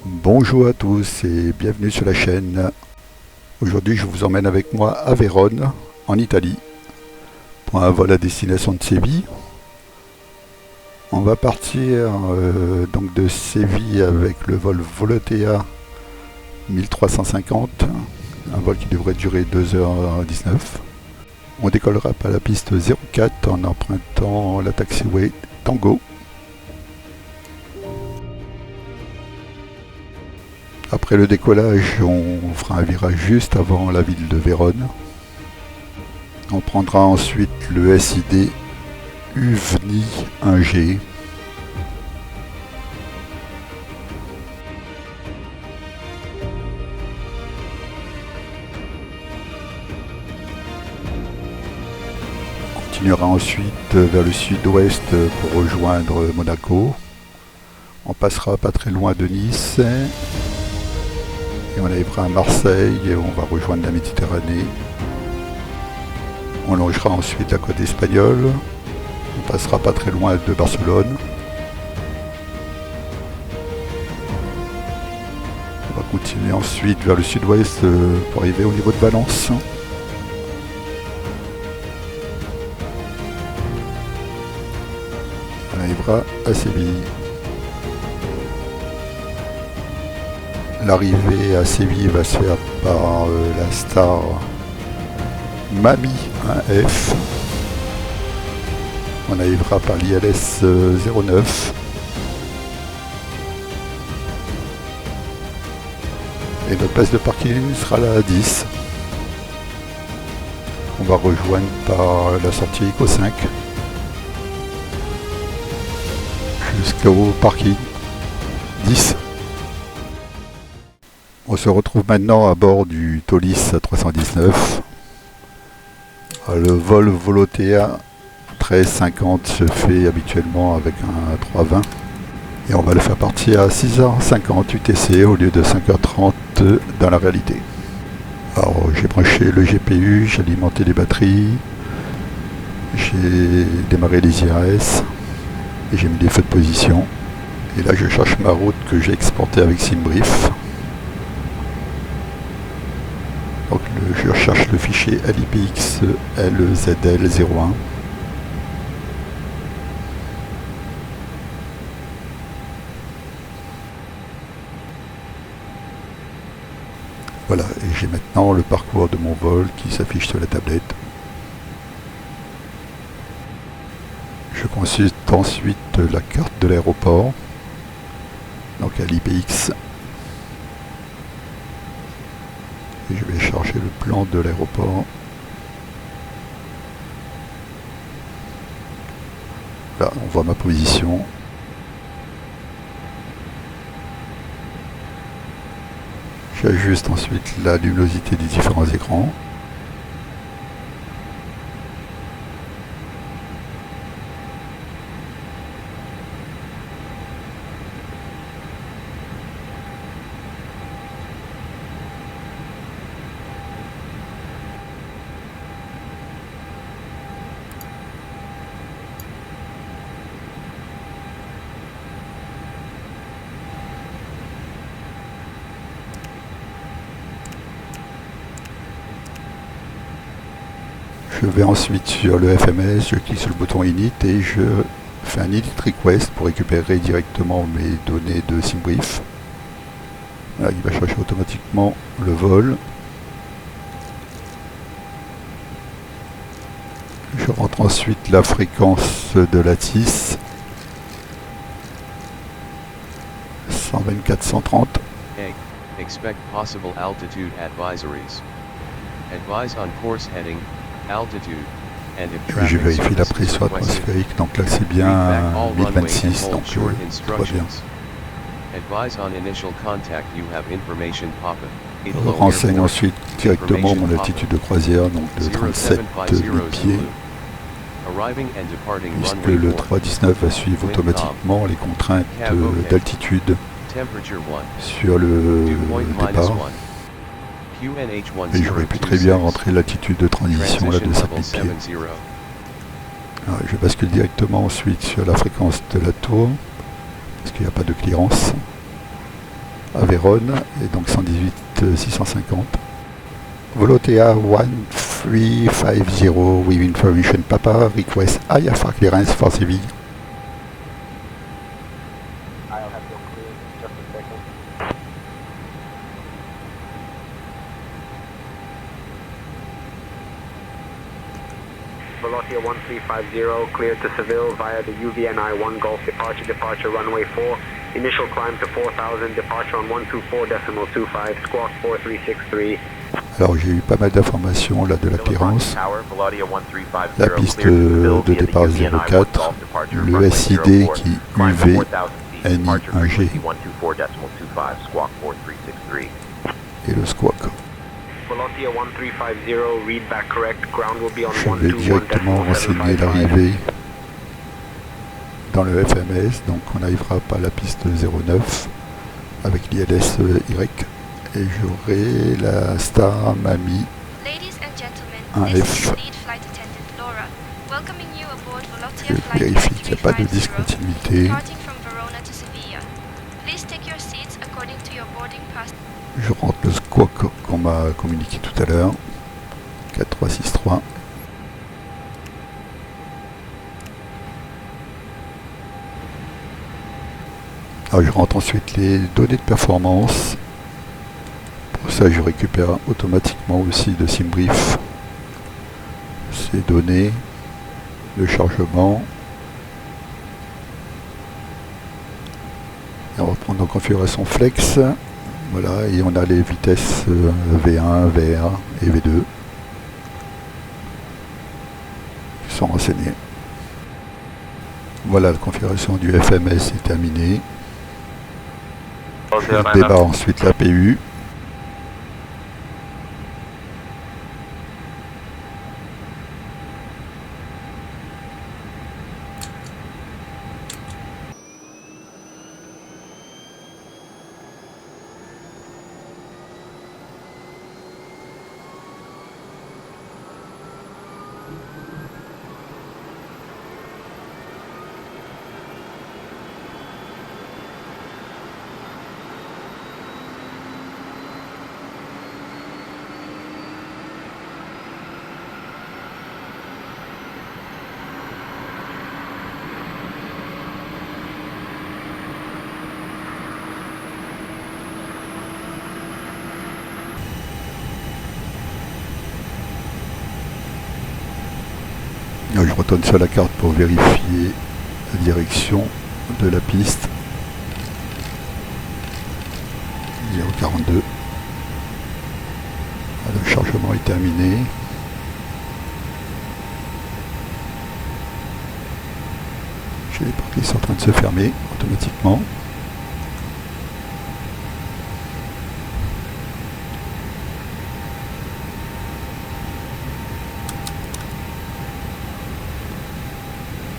Bonjour à tous et bienvenue sur la chaîne. Aujourd'hui je vous emmène avec moi à Vérone, en Italie, pour un vol à destination de Séville. On va partir donc de Séville avec le vol Volotea 1350, un vol qui devrait durer 2h19. On décollera par la piste 04 en empruntant la taxiway Tango. Après le décollage, on fera un virage juste avant la ville de Vérone. On prendra ensuite le SID UVNI 1G. On continuera ensuite vers le sud-ouest pour rejoindre Monaco. On passera pas très loin de Nice. Et on arrivera à Marseille et on va rejoindre la Méditerranée. On longera ensuite la côte espagnole. On passera pas très loin de Barcelone. On va continuer ensuite vers le sud-ouest pour arriver au niveau de Valence. On arrivera à Séville. L'arrivée à Séville va se faire par la Star Mami 1F. On arrivera par l'ILS 09. Et notre place de parking sera là à 10. On va rejoindre par la sortie Eco 5 jusqu'au parking 10. On se retrouve maintenant à bord du Thalys 319. Le vol Volotea 1350 se fait habituellement avec un 320. Et on va le faire partir à 6h50 UTC au lieu de 5h30 dans la réalité. Alors j'ai branché le GPU, j'ai alimenté les batteries, j'ai démarré les IRS et j'ai mis des feux de position. Et là je cherche ma route que j'ai exportée avec SimBrief. Donc je recherche le fichier LIPX LZL01. Voilà, et j'ai maintenant le parcours de mon vol qui s'affiche sur la tablette. Je consulte ensuite la carte de l'aéroport, donc à l'IPX. Et je vais charger le plan de l'aéroport. Là, on voit ma position. J'ajuste ensuite la luminosité des différents écrans. Je vais ensuite sur le FMS, je clique sur le bouton Init et je fais un Init Request pour récupérer directement mes données de SimBrief. Là, il va chercher automatiquement le vol. Je rentre ensuite la fréquence de la TIS. 124-130. Expect possible altitude advisories. Advise on course heading, altitude, and if Et traffic je vérifie la service is pression requested. atmosphérique, donc là c'est bien Read back all runway 1026, and donc hold short tout va bien. instructions. Advise on initial contact you have information pop-up. Je renseigne ensuite directement mon altitude de croisière, donc de 37 000 pieds, puisque le 319 va suivre automatiquement les contraintes d'altitude sur le départ. Et j'aurais pu très bien rentrer l'altitude de transition là de 7000 pieds. Alors, je bascule directement ensuite sur la fréquence de la tour, parce qu'il n'y a pas de clearance. à Vérone, et donc 118 650. Volotea 1350 with information Papa request IFR clearance for Seville. I'll have your clearance in just a second. Volotea 1350 cleared to Seville via the UVNI 1 Golf departure runway 4. Initial climb to 4000, departure on 124.25, squawk 4363. Alors j'ai eu pas mal d'informations là de la clearance. La piste de départ 04, le SID qui UV NI1G et le squawk. Volotea 1350, read back correct, ground will be on Je vais directement renseigner l'arrivée dans le FMS, donc on n'arrivera pas à la piste 09 avec l'ILS Y et j'aurai la Star Mami 1F. Je vérifie qu'il n'y a pas de discontinuité. Je rentre le squawk qu'on m'a communiqué tout à l'heure, 4363. Alors je rentre ensuite les données de performance. Pour ça je récupère automatiquement aussi de SimBrief ces données de chargement. Et on va prendre en configuration flex. Voilà, et on a les vitesses V1, VR et V2 qui sont renseignées. Voilà, la configuration du FMS est terminée. Je débarre ensuite la PU. Je retourne sur la carte pour vérifier la direction de la piste. 042. Le chargement est terminé. J'ai les portes qui sont en train de se fermer automatiquement.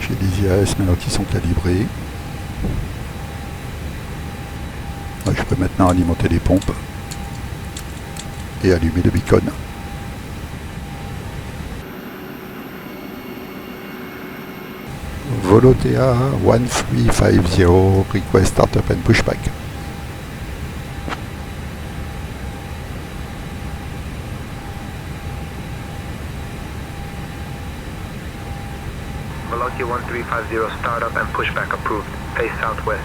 J'ai des IAS maintenant qui sont calibrés. Je peux maintenant alimenter les pompes et allumer le beacon. Volotea 1350 request startup and pushback. Volotea 1350, startup and pushback approved. Face southwest.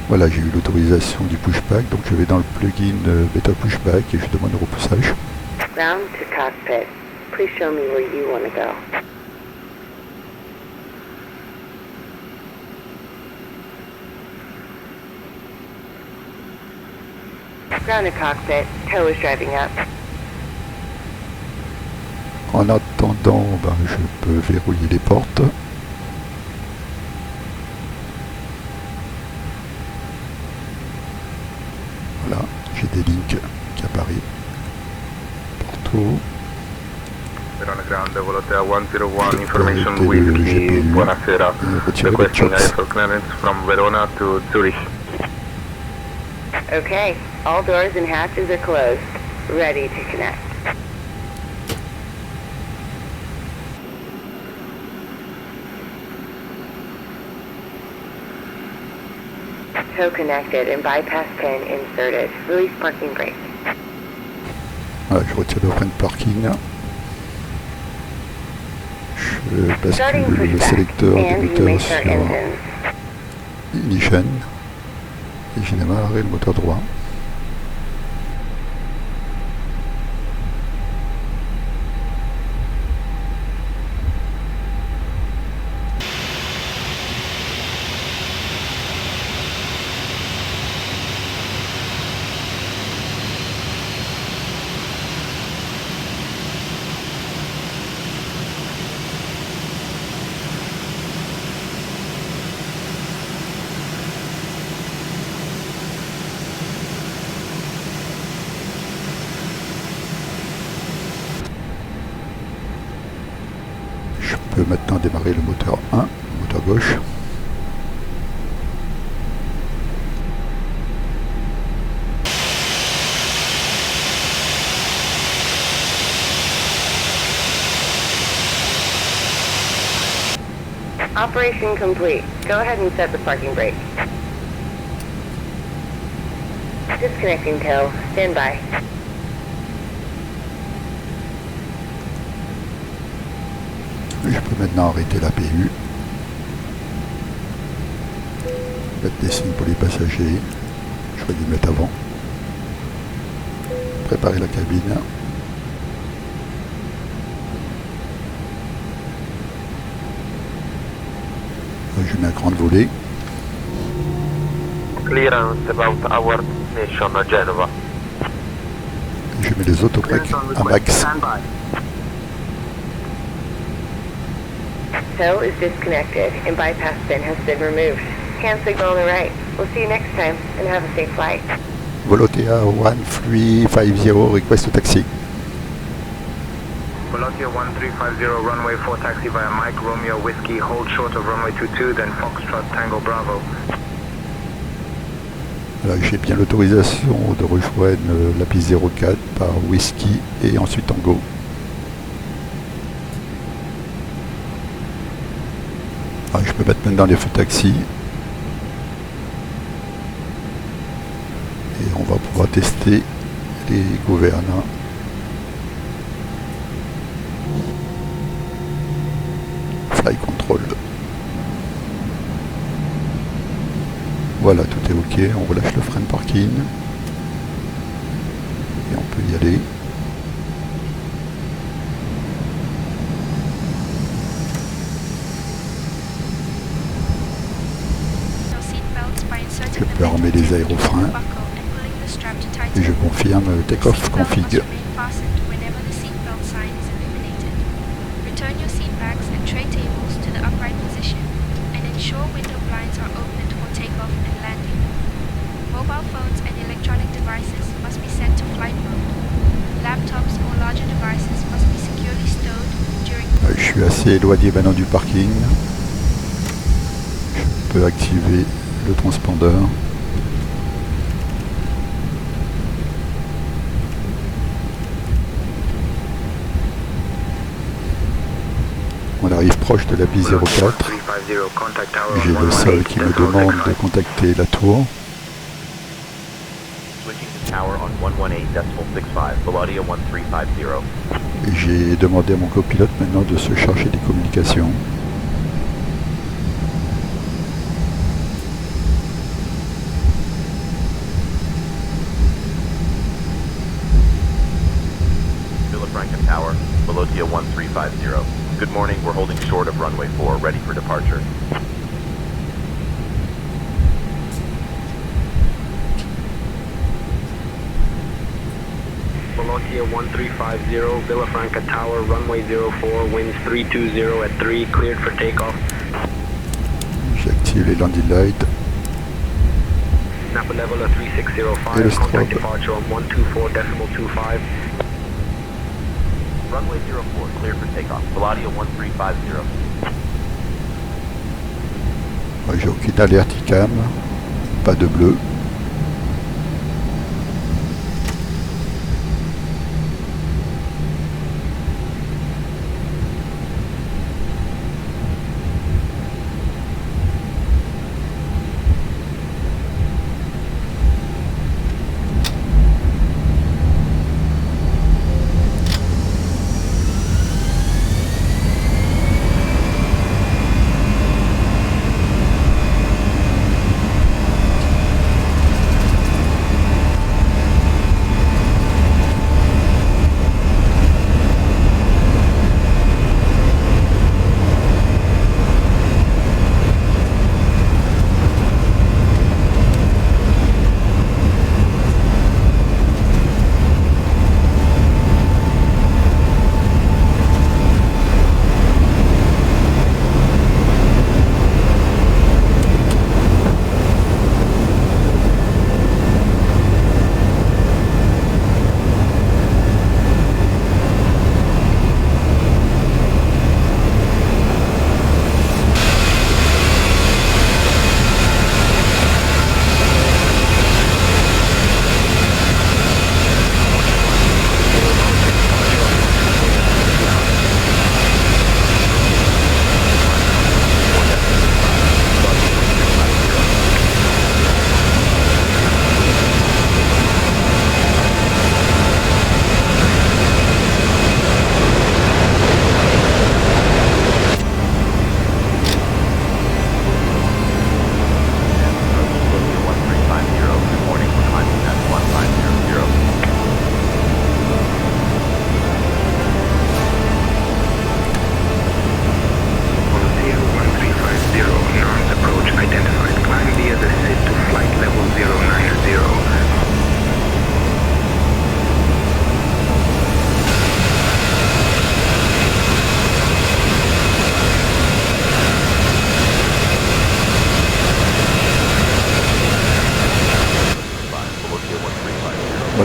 Voilà, j'ai eu l'autorisation du pushback, donc je vais dans le plugin Beta Pushback et je demande le repoussage. Ground to cockpit. Please show me where you want to go. Ground to cockpit. Tow is driving up. En attendant, je peux verrouiller les portes. Voilà, j'ai des links qui apparaissent partout. Ground, Volotea 101, information with me. Buonasera. Requesting IFR clearance from Verona to Zurich. Okay, all doors and hatches are closed. Ready to connect. Tow connected and bypass pin inserted. Release parking brake. Voilà, je retire le frein de parking. Je Starting bascule le pushback, sélecteur des and you may moteurs start sur engines. Ignition. Et j'ai démarré le moteur droit. Je peux maintenant démarrer le moteur 1, le moteur gauche. Operation complete. Go ahead and set the parking brake. Disconnecting tow. Stand by. Je peux maintenant arrêter la PU. Mettre des signes pour les passagers. Je vais les mettre avant. Préparer la cabine. Je mets un grand volet. Clearance about our destination, Genova. Je mets les autobreaks à max. Tow is disconnected and bypass pin has been removed. Hand signal on the right. We'll see you next time and have a safe flight. Volotea 1350 request taxi. Volotea 1350, runway 4 taxi via Mike Romeo Whiskey, hold short of runway 22, then Foxtrot Tango Bravo. Voilà, j'ai bien l'autorisation de rejoindre la piste 04 par Whiskey et ensuite Tango. Ah, je peux mettre maintenant les feux taxi. Et on va pouvoir tester les gouvernes. Fly control. Voilà, tout est ok. On relâche le frein de parking. Et on peut y aller. Je peux armer les aérofreins. Et je confirme take-off config. Mobile phones and electronic devices must be set to flight mode. Laptops or larger devices must be securely stowed during... Je suis assez éloigné maintenant du parking. Je peux activer le transpondeur. On arrive proche de la piste 04. J'ai le sol qui me demande de contacter la tour. J'ai demandé à mon copilote maintenant de se charger des communications. Villafranca Tower, Volotea 1350. Good morning, we're holding short of runway 4, ready for departure. Volotea 1350, Villafranca Tower, runway 04, winds 320 at 3, cleared for takeoff. J'active les landing lights. Napa level at 3605, contact departure on 124.25. Runway 04, cleared for takeoff. Volotea 1350. J'ai aucune alerte ICAM, pas de bleu.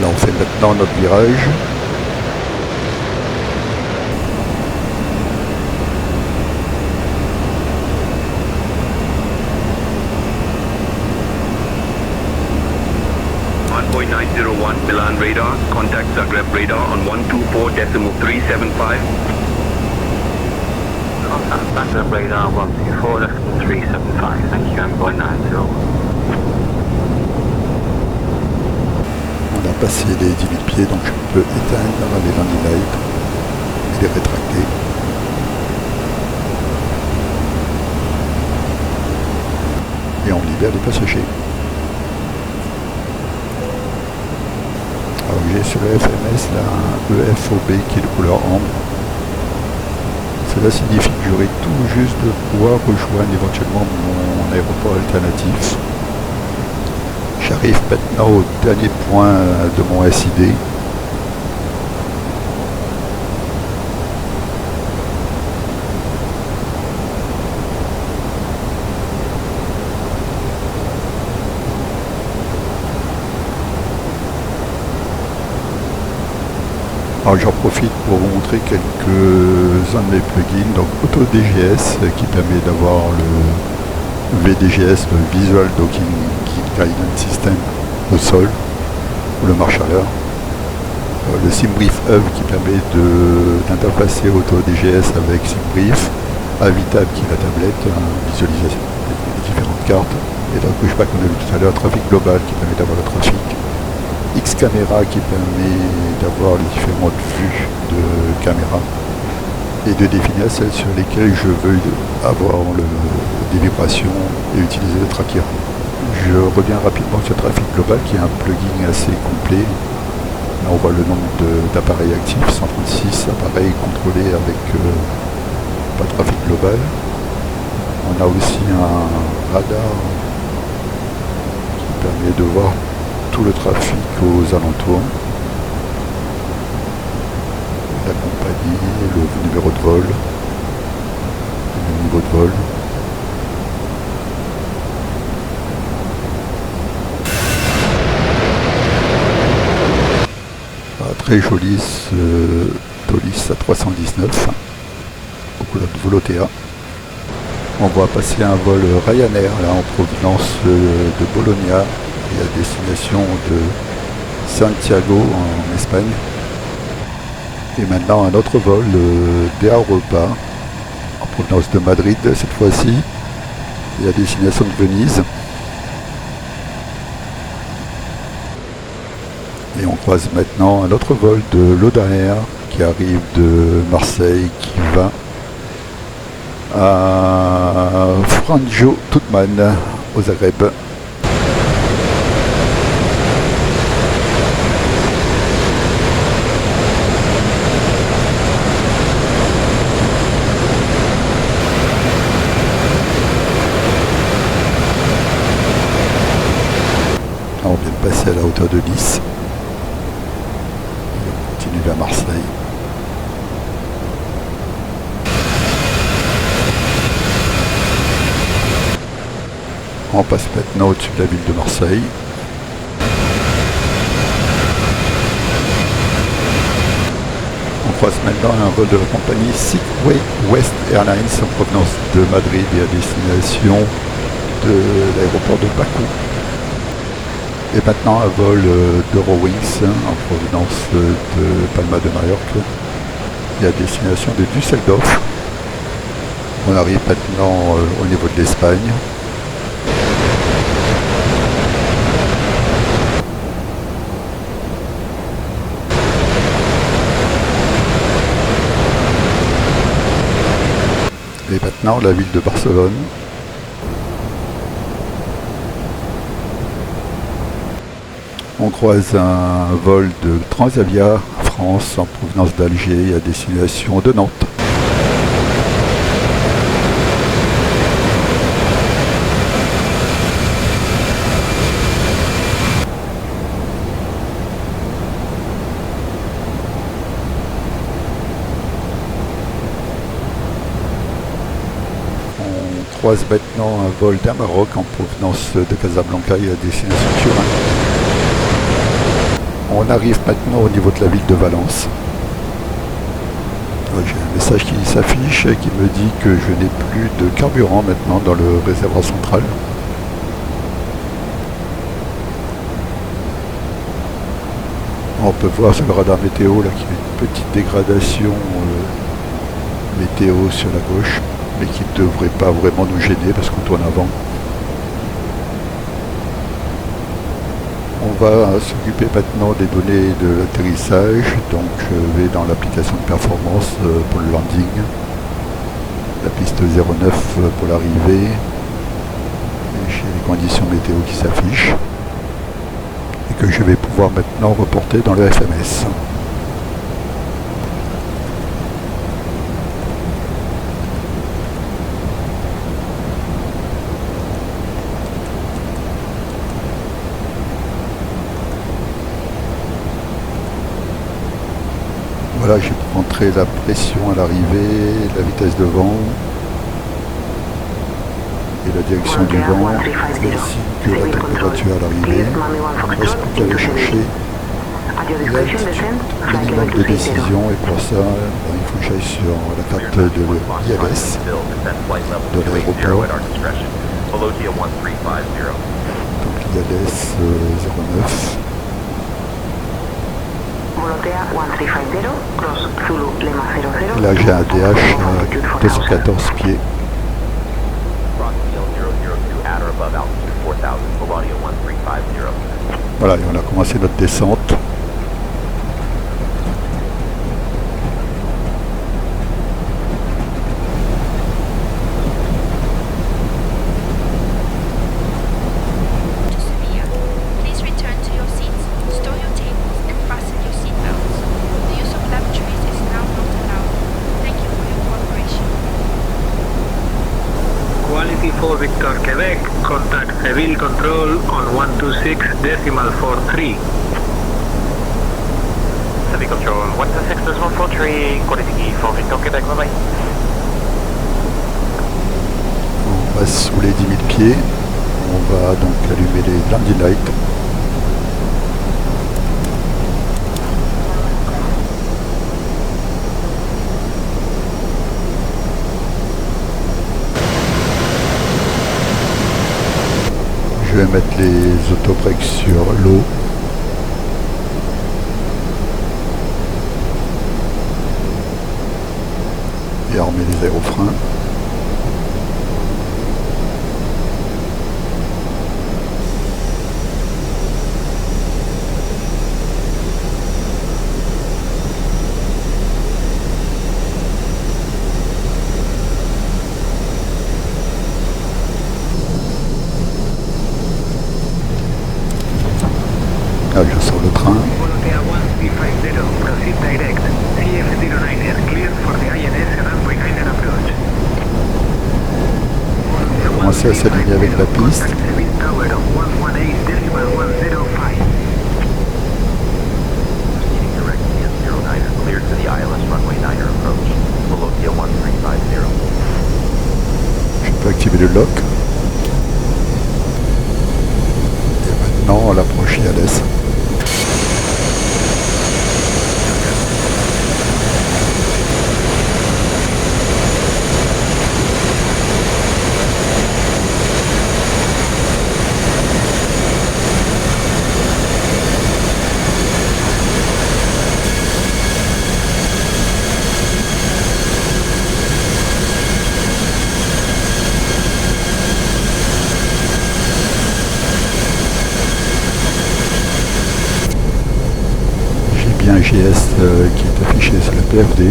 Voilà, on fait maintenant notre virage. Milan radar, contact Zagreb radar on 124.375. Contact Zagreb radar 124.375, thank you, Envoy 90. On a passé les 10 000 pieds, donc je peux éteindre les landing lights et les rétracter. Et on libère les passagers. Alors j'ai sur le FMS là un EFOB qui est de couleur ambre. Cela signifie que j'aurai tout juste de pouvoir rejoindre éventuellement mon aéroport alternatif. J'arrive maintenant au dernier point de mon SID. Alors j'en profite pour vous montrer quelques-uns de mes plugins, donc AutoDGS qui permet d'avoir le VDGS, le Visual Docking Guidance System au sol, ou le marche arrière. Le SimBrief Hub qui permet d'interfacer AutoDGS avec SimBrief, Avitab qui est la tablette, visualisation des différentes cartes, et donc Pushback qu'on a vu tout à l'heure, Trafic Global qui permet d'avoir le trafic, X-Camera qui permet d'avoir les différentes vues de caméra et de définir celles sur lesquelles je veux avoir des vibrations et utiliser le tracker. Je reviens rapidement sur Trafic Global qui est un plugin assez complet. Là on voit le nombre d'appareils actifs, 136 appareils contrôlés avec pas de trafic global. On a aussi un radar qui permet de voir tout le trafic aux alentours, la compagnie, le numéro de vol, le niveau de vol. Très joli ce Tolis à 319 au couleur de Volotea. On va passer un vol Ryanair là en provenance de Bologna et à destination de Santiago en Espagne. Et maintenant un autre vol d'Aeropa en provenance de Madrid cette fois-ci et à destination de Venise. Et on croise maintenant un autre vol de l'Odair qui arrive de Marseille qui va à Franjo Tutman au Zagreb. On vient de passer à la hauteur de Nice. On continue vers Marseille. On passe maintenant au-dessus de la ville de Marseille. On croise maintenant un vol de la compagnie Seaway West Airlines en provenance de Madrid et à destination de l'aéroport de Bakou. Et maintenant un vol d'Eurowings en provenance de Palma de Mallorca et à destination de Düsseldorf. On arrive maintenant au niveau de l'Espagne. Et maintenant la ville de Barcelone. On croise un vol de Transavia France en provenance d'Alger et à destination de Nantes. On croise maintenant un vol d'Air Maroc en provenance de Casablanca et à destination de Turin. On arrive maintenant au niveau de la ville de Valence. J'ai un message qui s'affiche et qui me dit que je n'ai plus de carburant maintenant dans le réservoir central. On peut voir sur le radar météo là qu'il y a une petite dégradation météo sur la gauche, mais qui ne devrait pas vraiment nous gêner parce qu'on tourne avant. On va s'occuper maintenant des données de l'atterrissage, donc je vais dans l'application de performance pour le landing, la piste 09 pour l'arrivée, et j'ai les conditions météo qui s'affichent, et que je vais pouvoir maintenant reporter dans le FMS. Voilà, j'ai montré la pression à l'arrivée, la vitesse de vent et la direction du vent, ainsi que la température à l'arrivée. Il reste plus qu'à aller chercher l'altitude minimum de décision et pour ça, il faut que j'aille sur la carte de l'ILS, de l'aéroport. Donc l'ILS 09. Là j'ai un DH à 214 pieds. Voilà, et on a commencé notre descente. For Victor Quebec, contact Seville Control on 126.43. Seville Control 126.43, quality for Victor Quebec, bye bye. On passe sous les 10 000 pieds, on va donc allumer les landing lights. Je vais mettre les autobreaks sur l'eau. Et armer les aérofreins. Ah, je sors le train. Je commence à s'aligner avec la piste. Je peux activer le lock. Et maintenant on approche ILS. Un GS qui est affiché sur la PFD.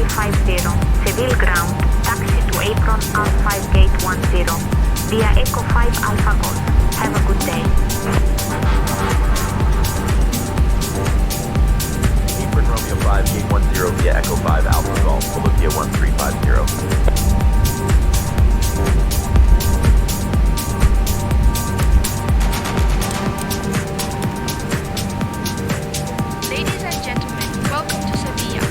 1350, Seville ground, taxi to apron R5 gate 10, via Echo 5 Alpha Golf. Have a good day. Apron Romeo 5 gate 10 via Echo 5 Alpha Golf, Volotea 1350. Ladies and gentlemen, welcome to Sevilla.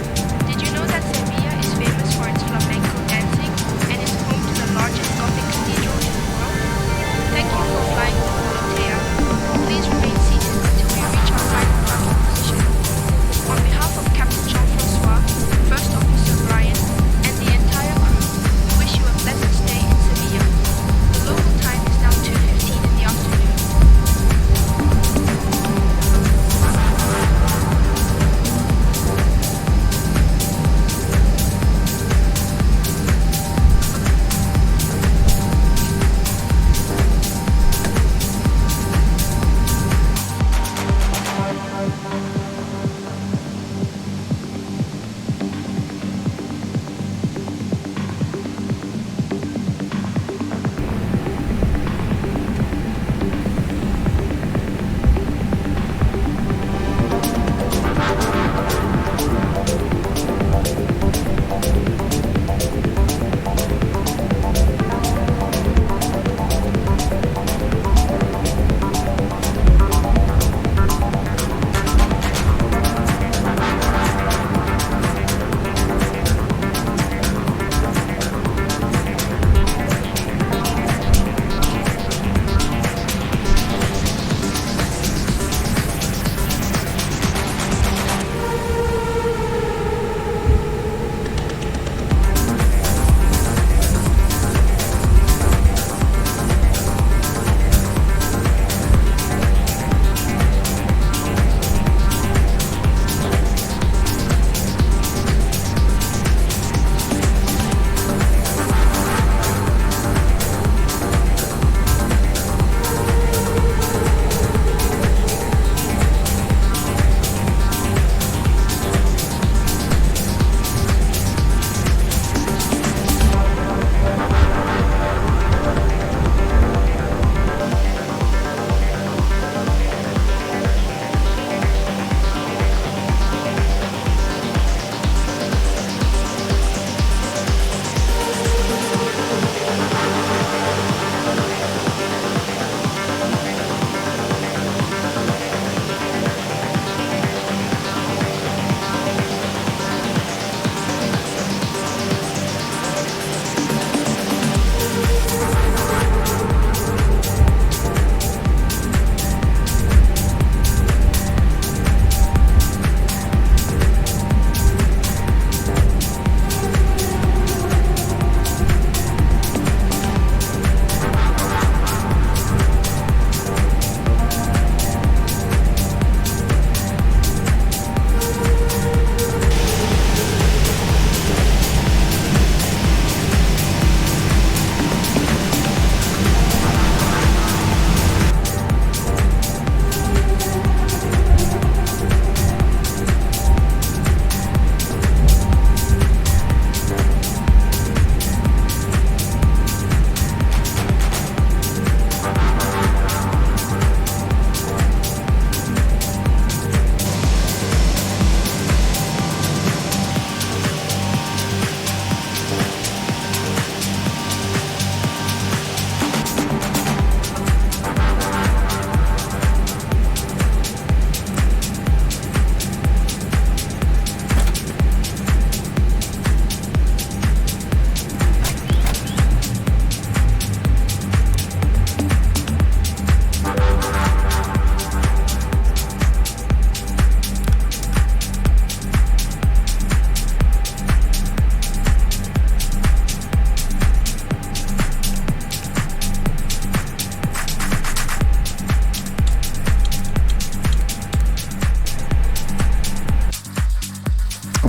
Did you know that Sevilla is famous for its flamenco dancing and is home to the largest Gothic cathedral in the world? Thank you for flying to Volotea. Please remain seated until we reach our final parking position. On behalf of Captain Jean-Francois, First Officer Brian, and the entire crew, we wish you a pleasant stay in Sevilla. The local time is now 2:15 in the afternoon.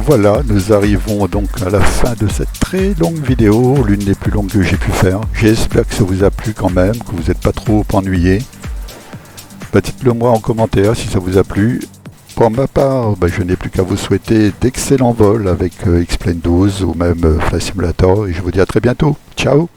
Voilà, nous arrivons donc à la fin de cette très longue vidéo, l'une des plus longues que j'ai pu faire. J'espère que ça vous a plu quand même, que vous n'êtes pas trop ennuyés. Dites-le moi en commentaire si ça vous a plu. Pour ma part, je n'ai plus qu'à vous souhaiter d'excellents vols avec X-Plane 12 ou même Flight Simulator et je vous dis à très bientôt. Ciao!